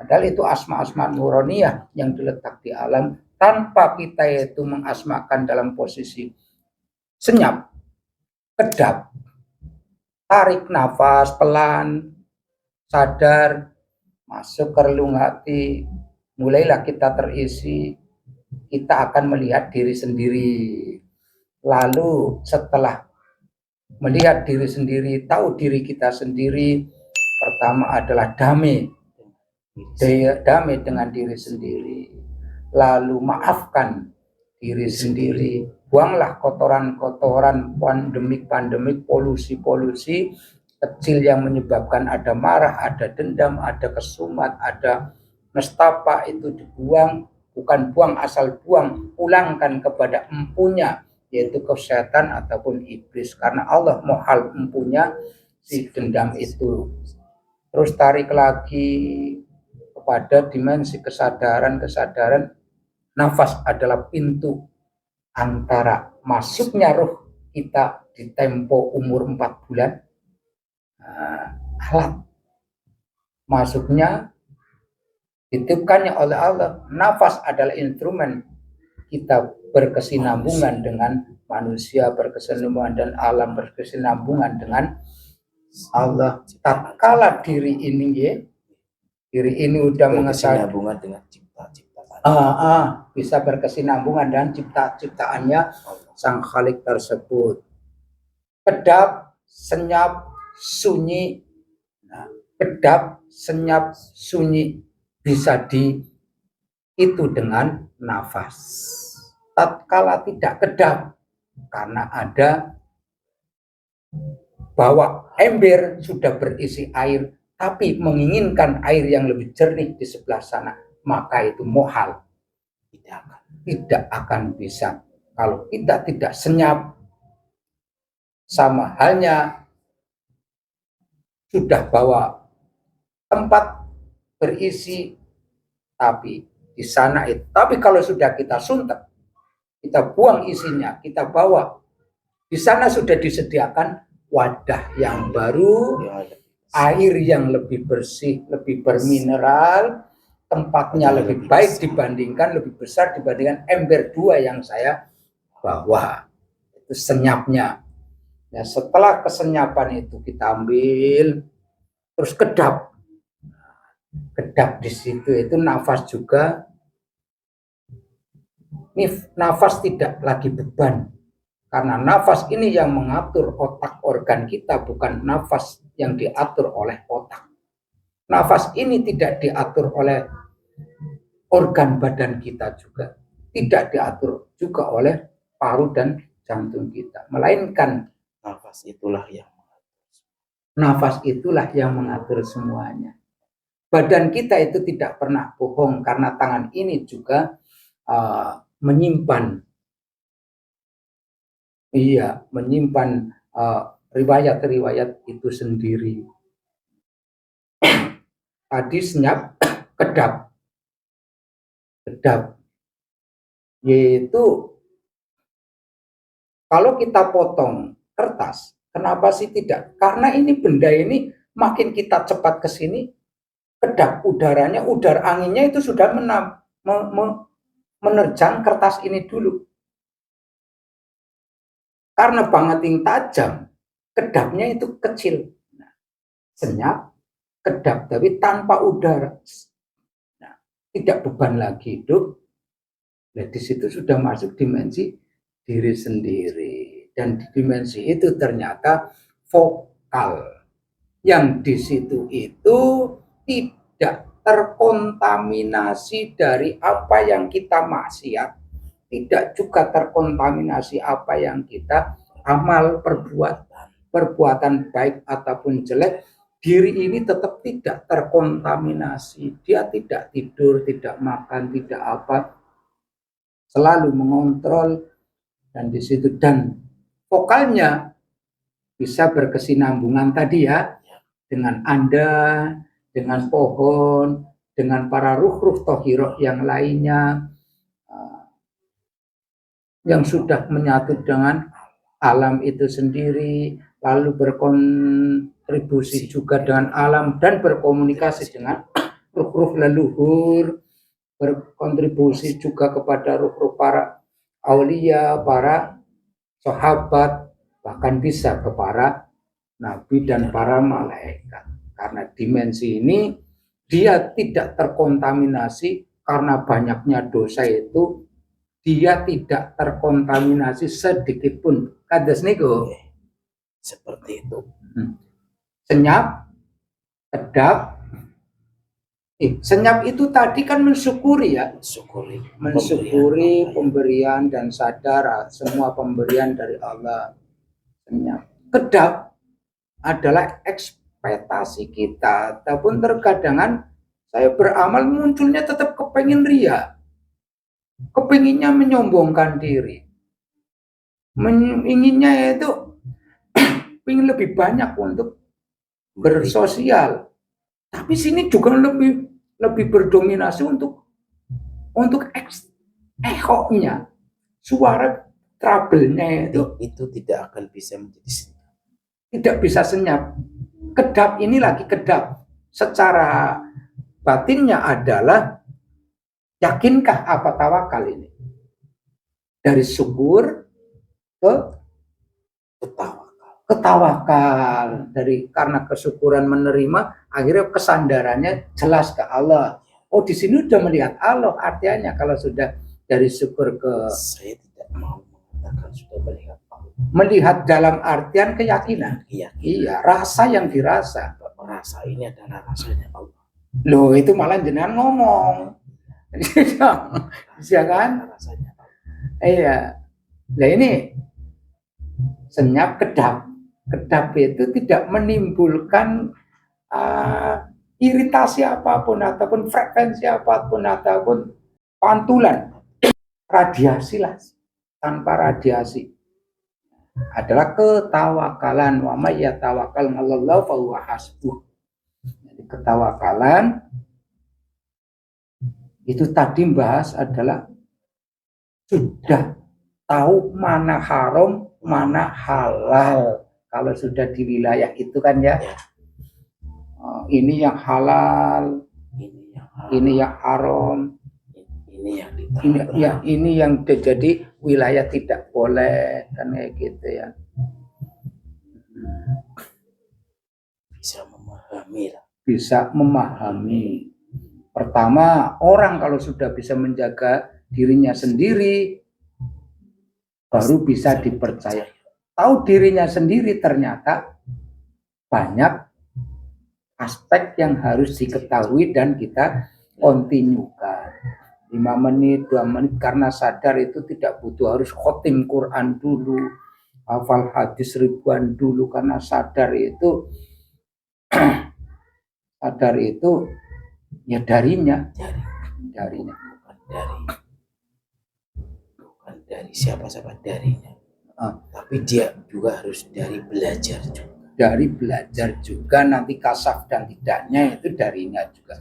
Padahal itu asma-asma nuroniyah yang diletak di alam tanpa kita itu mengasmakan dalam posisi senyap, kedap, tarik nafas pelan, sadar, masuk ke relung hati, mulailah kita terisi, kita akan melihat diri sendiri. Lalu setelah melihat diri sendiri, tahu diri kita sendiri, pertama adalah damai dengan diri sendiri. Lalu maafkan diri sendiri, buanglah kotoran-kotoran, pandemik, polusi kecil yang menyebabkan ada marah, ada dendam, ada kesumat, ada nestapa, itu dibuang. Bukan buang asal buang, pulangkan kepada empunya, yaitu kesehatan ataupun iblis, karena Allah mohal empunya si dendam itu. Terus tarik lagi kepada dimensi kesadaran. Nafas adalah pintu antara masuknya roh kita di tempo umur 4 bulan, alat masuknya dititipkannya oleh Allah. Nafas adalah instrumen kita berkesinambungan dengan manusia, berkesinambungan dan alam, berkesinambungan dengan Allah. Tatkala diri ini udah mengetahui hubungan dengan bisa berkesinambungan dan ciptaannya sang Khalik tersebut. Kedap, senyap, sunyi. Kedap, senyap, sunyi bisa itu dengan nafas. Tatkala tidak kedap karena ada bahwa ember sudah berisi air tapi menginginkan air yang lebih jernih di sebelah sana, maka itu mohal, tidak akan bisa. Kalau kita tidak senyap, sama halnya sudah bawa tempat berisi tapi di sana itu. Tapi kalau sudah kita suntak, kita buang isinya, kita bawa, di sana sudah disediakan wadah yang baru, air yang lebih bersih, lebih bermineral, tempatnya lebih baik dibandingkan, lebih besar dibandingkan ember 2 yang saya bawa. Itu senyapnya. Ya, setelah kesenyapan itu kita ambil, terus kedap di situ, itu nafas juga. Ini nafas tidak lagi beban, karena nafas ini yang mengatur otak organ kita, bukan nafas yang diatur oleh otak. Nafas ini tidak diatur oleh organ badan kita juga, tidak diatur juga oleh paru dan jantung kita, melainkan nafas itulah yang mengatur semuanya. Badan kita itu tidak pernah bohong, karena tangan ini juga menyimpan riwayat-riwayat itu sendiri. Tadi senyap, kedap, yaitu kalau kita potong kertas, kenapa sih tidak? Karena ini benda ini makin kita cepat ke sini, kedap udaranya, anginnya itu sudah menerjang kertas ini dulu. Karena bangeting tajam, kedapnya itu kecil. Nah, senyap, kedap, tapi tanpa udara. Nah, tidak beban lagi hidup. Nah, di situ sudah masuk dimensi diri sendiri. Dan di dimensi itu ternyata vokal. Yang di situ itu tidak terkontaminasi dari apa yang kita maksiat, tidak juga terkontaminasi apa yang kita amal perbuatan baik ataupun jelek. Diri ini tetap tidak terkontaminasi. Dia tidak tidur, tidak makan, tidak apa, selalu mengontrol. Dan di situ, dan vokalnya bisa berkesinambungan tadi ya, dengan Anda, dengan pohon, dengan para ruh-ruh tohiroh yang lainnya, yang sudah menyatu dengan alam itu sendiri, lalu berkontribusi juga dengan alam dan berkomunikasi dengan ruh-ruh leluhur, berkontribusi juga kepada ruh-ruh para aulia, para sahabat, bahkan bisa ke para nabi dan para malaikat. Karena dimensi ini dia tidak terkontaminasi karena banyaknya dosa itu, dia tidak terkontaminasi sedikit pun. Kados niku. Seperti itu. Senyap, kedap. Senyap itu tadi kan mensyukuri ya. Mensyukuri pemberian dan sadar semua pemberian dari Allah. Senyap. Kedap adalah ekspektasi kita, ataupun terkadang saya beramal munculnya tetap kepengen ria, kepenginnya menyombongkan diri, inginnya itu ingin lebih banyak untuk bersosial, tapi sini juga lebih berdominasi untuk ehonya, suara trouble-nya itu tidak akan bisa menjadi tidak bisa senyap. Kedap ini lagi kedap. Secara batinnya adalah yakinkah apa tawakal ini? Dari syukur ke ketawakal. Dari karena kesyukuran menerima, akhirnya kesandarannya jelas ke Allah. Oh, di sini udah melihat Allah. Artinya kalau sudah dari syukur ke, saya tidak mau mengatakan sudah melihat Allah. Melihat dalam artian keyakinan. Iya, rasa yang dirasa. Rasa ini adalah rasanya Allah. Loh, itu malah jenengan ngomong. Iya kan? Rasanya Allah. Iya. Nah ini senyap kedap. Kedap itu tidak menimbulkan iritasi apapun, ataupun frekuensi apapun, ataupun pantulan. Radiasi lah. Tanpa radiasi. Adalah ketawakalan. Wa may yatawakkal 'alallahi fa huwa hasbuh. Jadi ketawakalan itu tadi bahas adalah sudah tahu mana haram, mana halal. Kalau sudah di wilayah itu kan ya. Ini yang halal, ini yang haram. Ini yang jadi wilayah tidak boleh, kan kayak gitu ya. Bisa memahami. Pertama, orang kalau sudah bisa menjaga dirinya sendiri, baru bisa dipercaya. Tahu dirinya sendiri, ternyata banyak aspek yang harus diketahui dan kita kontinukan. 5 menit, 2 menit, karena sadar itu tidak butuh harus khotim Quran dulu, hafal hadis ribuan dulu, karena sadar itu ya darinya bukan dari siapa-siapa, darinya. Tapi dia juga harus dari belajar juga, nanti kasaf dan tidaknya itu darinya juga.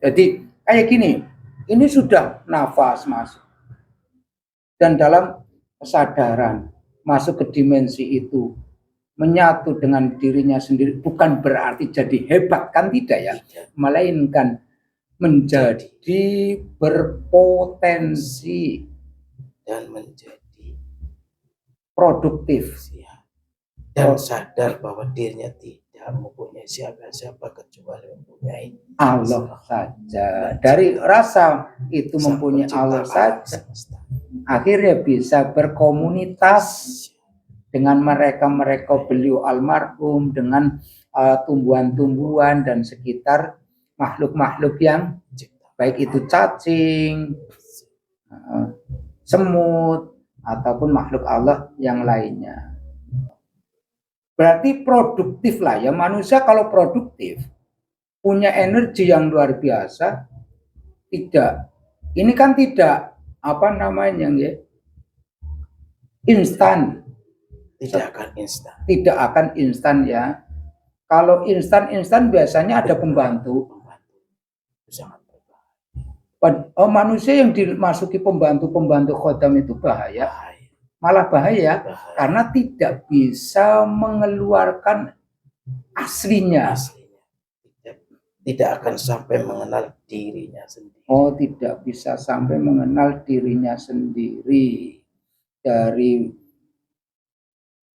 Jadi kayak gini, ini sudah nafas masuk dan dalam kesadaran masuk ke dimensi itu, menyatu dengan dirinya sendiri, bukan berarti jadi hebat, kan tidak ya, melainkan menjadi berpotensi dan menjadi produktif dan sadar bahwa dirinya tidak mempunyai siapa-siapa kecuali mempunyai Allah saja. Dari rasa itu mempunyai Allah saja, akhirnya bisa berkomunitas dengan mereka beliau almarhum, dengan tumbuhan-tumbuhan dan sekitar makhluk-makhluk yang baik itu cacing, semut, ataupun makhluk Allah yang lainnya. Berarti produktif lah ya, manusia kalau produktif punya energi yang luar biasa. Ini kan tidak instan. Tidak akan instan ya. Kalau instan biasanya ada pembantu. Manusia yang dimasuki pembantu khodam itu bahaya. Malah bahaya karena tidak bisa mengeluarkan aslinya. tidak akan sampai mengenal dirinya sendiri. Oh, tidak bisa sampai mengenal dirinya sendiri. Dari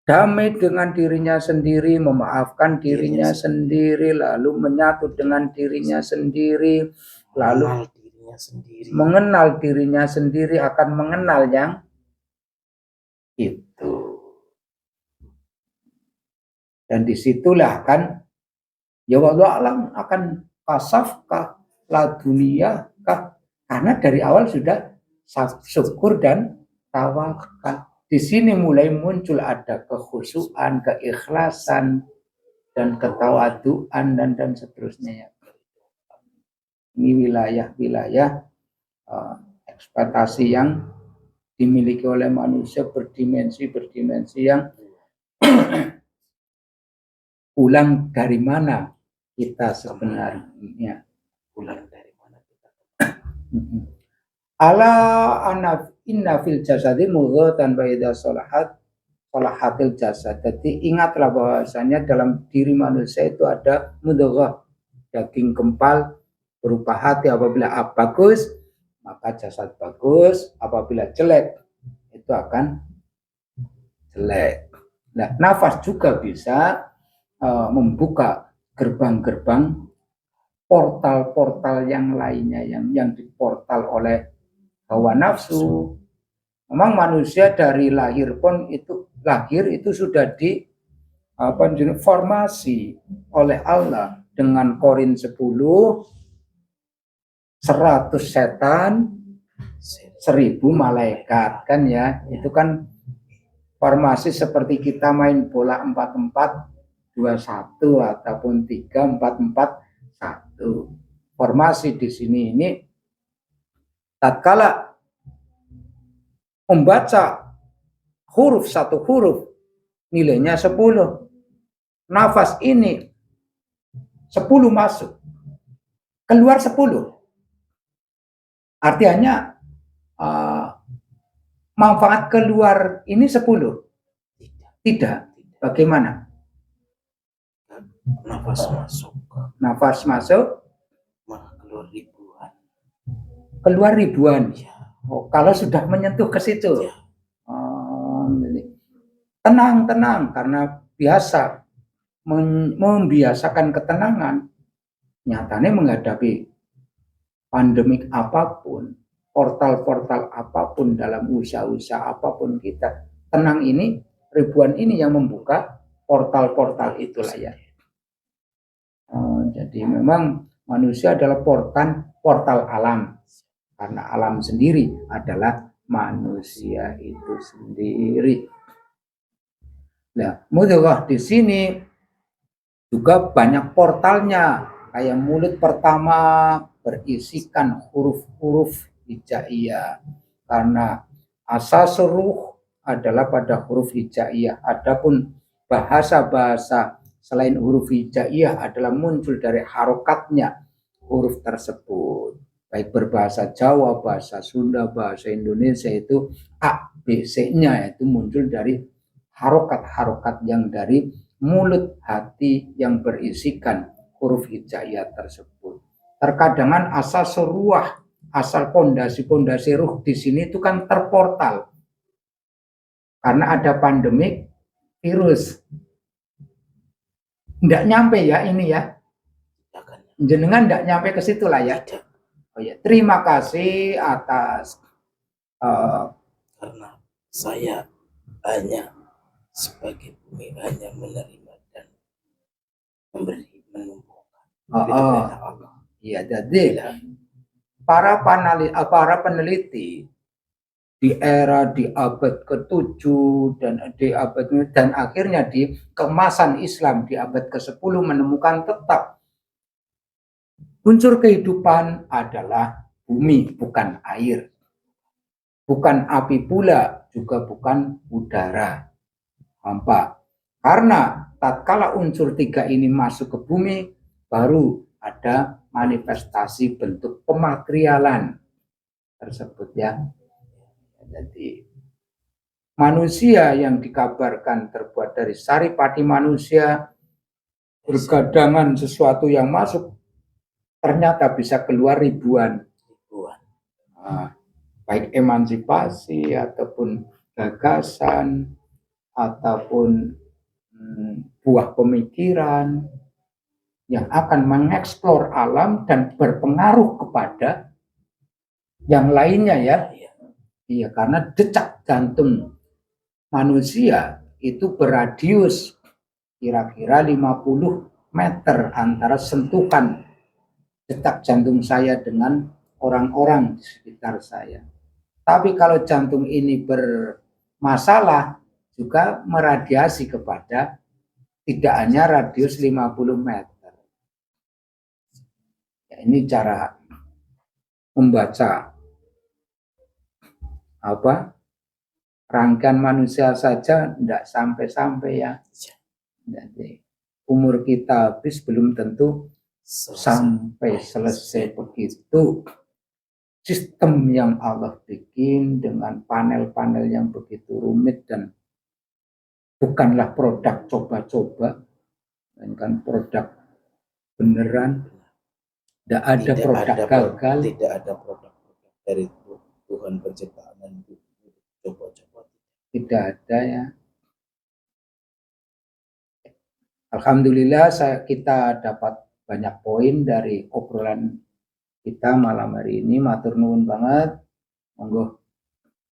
damai dengan dirinya sendiri, memaafkan dirinya sendiri, lalu menyatu dengan dirinya sendiri, lalu Mengenal dirinya sendiri. mengenal dirinya sendiri, akan mengenal yang itu. Dan disitulah kan, ya wallahu alam akan kasaf kah, la dunia kah, karena dari awal sudah syukur dan tawakal. Di sini mulai muncul ada kekhusyuan, keikhlasan, dan ketawaduan dan seterusnya. Ini wilayah-wilayah ekspektasi yang dimiliki oleh manusia berdimensi yang pulang dari mana kita sebenarnya. Pulang dari mana kita. Ala anaf inna fil jasadi mudghatan wa idza salahatil jasad. Jadi ingatlah bahwasanya dalam diri manusia itu ada mudghah, daging kempal berupa hati. Apabila bagus maka jasad bagus, apabila jelek itu akan jelek. Nah, nafas juga bisa membuka gerbang-gerbang portal-portal yang lainnya yang diportal oleh hawa nafsu. Memang manusia dari lahir itu sudah formasi oleh Allah dengan korin 10, 100 setan, 1000 malaikat kan ya. Itu kan formasi seperti kita main bola 4-4 2-1 ataupun 3-4-4-1. Formasi di sini ini tatkala membaca satu huruf nilainya 10. Nafas ini 10 masuk, keluar 10. Artinya manfaat keluar ini 10. Tidak. Bagaimana? Nafas masuk, keluar ribuan. Keluar ribuan. Oh, kalau sudah menyentuh ke situ. Tenang karena biasa membiasakan ketenangan. Nyatanya menghadapi pandemik apapun, portal-portal apapun dalam usaha-usaha apapun kita, tenang ini, ribuan ini yang membuka portal-portal itulah ya. Jadi memang manusia adalah portal alam, karena alam sendiri adalah manusia itu sendiri. Nah, mudghah di sini juga banyak portalnya. Kayak mulut pertama berisikan huruf-huruf hijaiyah, karena asas ruh adalah pada huruf hijaiyah. Adapun bahasa-bahasa selain huruf hijaiyah adalah muncul dari harokatnya huruf tersebut. Baik berbahasa Jawa, bahasa Sunda, bahasa Indonesia itu A, B, C-nya itu muncul dari harokat-harokat yang dari mulut hati yang berisikan huruf hijaiyah tersebut. Terkadangan asal ruah, asal pondasi-pondasi ruh di sini itu kan terportal. Karena ada pandemik virus. Nggak nyampe ya ini ya. Jenengan nggak nyampe ke situ lah ya. Oh ya, terima kasih atas karena saya hanya sebagai bumi hanya menerima dan memberi menumbuhkan. Iya, jadi para peneliti di abad ke-7 dan akhirnya di kemasan Islam di abad ke-10 menemukan tetap unsur kehidupan adalah bumi, bukan air, bukan api pula, juga bukan udara. Hampa. Karena tatkala unsur 3 ini masuk ke bumi, baru ada manifestasi bentuk pematerialan tersebut ya. Jadi manusia yang dikabarkan terbuat dari saripati manusia, bergadangan sesuatu yang masuk ternyata bisa keluar ribuan. Baik emansipasi ataupun gagasan ataupun buah pemikiran yang akan mengeksplor alam dan berpengaruh kepada yang lainnya ya. Iya, karena detak jantung manusia itu beradius kira-kira 50 meter antara sentuhan detak jantung saya dengan orang-orang di sekitar saya. Tapi kalau jantung ini bermasalah juga meradiasi kepada tidak hanya radius 50 meter. Ya, ini cara membaca rangkaian manusia saja tidak sampai-sampai ya. Jadi umur kita habis belum tentu sampai selesai begitu. Sistem yang Allah bikin dengan panel-panel yang begitu rumit dan bukanlah produk coba-coba, melainkan produk beneran. Tidak ada produk gagal. Tidak ada produk dari Tuhan penciptaan dan coba-coba. Tidak ada ya. Alhamdulillah kita dapat banyak poin dari obrolan kita malam hari ini. Matur nuwun banget. Monggo.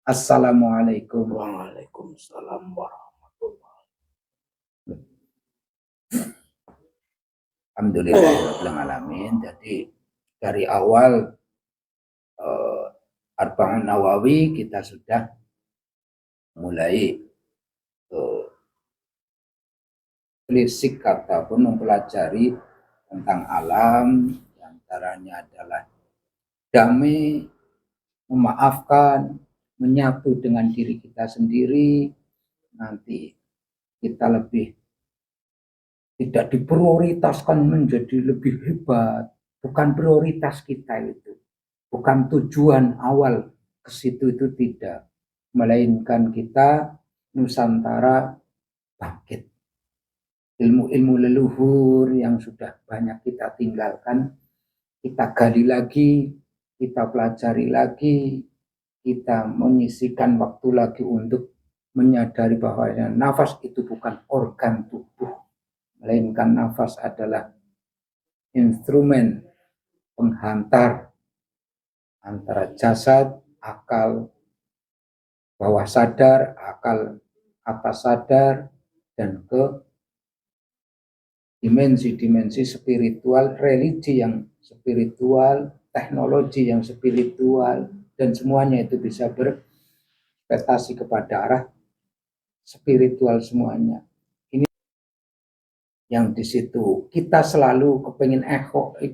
Assalamualaikum. Waalaikumsalam warahmatullahi. Alhamdulillahirrahmanirrahim. Jadi dari awal Arba'un Nawawi kita sudah mulai berisik ataupun mempelajari tentang alam, antaranya adalah damai, memaafkan, menyatu dengan diri kita sendiri. Nanti kita lebih tidak diprioritaskan menjadi lebih hebat, bukan prioritas kita itu, bukan tujuan awal ke situ itu tidak, melainkan kita Nusantara bangkit. Ilmu-ilmu leluhur yang sudah banyak kita tinggalkan, kita gali lagi, kita pelajari lagi, kita menyisihkan waktu lagi untuk menyadari bahwa nafas itu bukan organ tubuh, melainkan nafas adalah instrumen penghantar antara jasad, akal bawah sadar, akal atas sadar, dan ke dimensi-dimensi spiritual, religi yang spiritual, teknologi yang spiritual, dan semuanya itu bisa berekspektasi kepada arah spiritual semuanya. Ini yang di situ kita selalu kepingin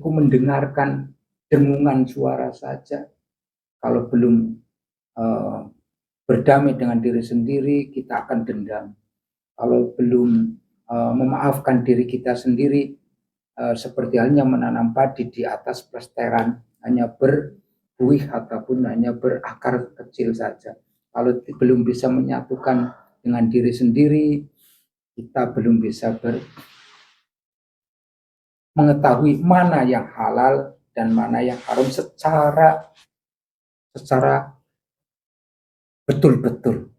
mendengarkan dengungan suara saja. Kalau belum berdamai dengan diri sendiri, kita akan dendam. Kalau belum memaafkan diri kita sendiri, seperti halnya menanam padi di atas plesteran, hanya berbuih ataupun hanya berakar kecil saja. Kalau belum bisa menyatukan dengan diri sendiri, kita belum bisa mengetahui mana yang halal dan mana yang haram secara betul-betul.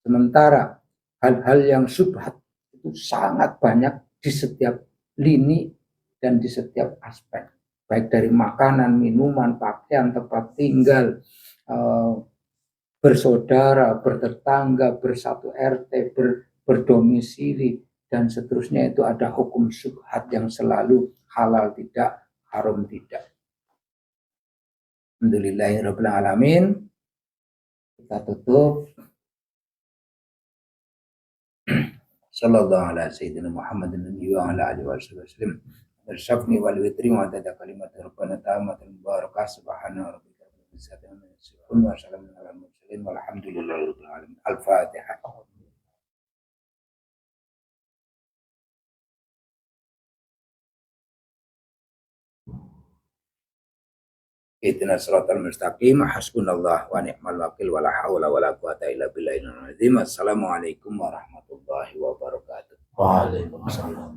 Sementara hal-hal yang syubhat itu sangat banyak di setiap lini dan di setiap aspek, baik dari makanan, minuman, pakaian, tempat tinggal, bersaudara, bertetangga, bersatu RT, berdomisili, dan seterusnya. Itu ada hukum syubhat yang selalu halal tidak, haram tidak. Alhamdulillahirrahmanirrahim. Kita tutup. Sallallahu ala sayyidina Muhammadin wa ala alihi wasallam. Bersafni wal witri wa adada kalimat rabbana ta'amatul mubarakah subhana rabbika rabbil izzati amma yasifun wa salamun alal mursalin walhamdulillahi rabbil alamin. Al-Fatihah. Ihdinas siratal mustaqim, hasbunallah wa ni'mal wakil, wala haula wala quwata illa billahil azim. Assalamualaikum warahmatullahi wabarakatuh. Waalaikumsalam.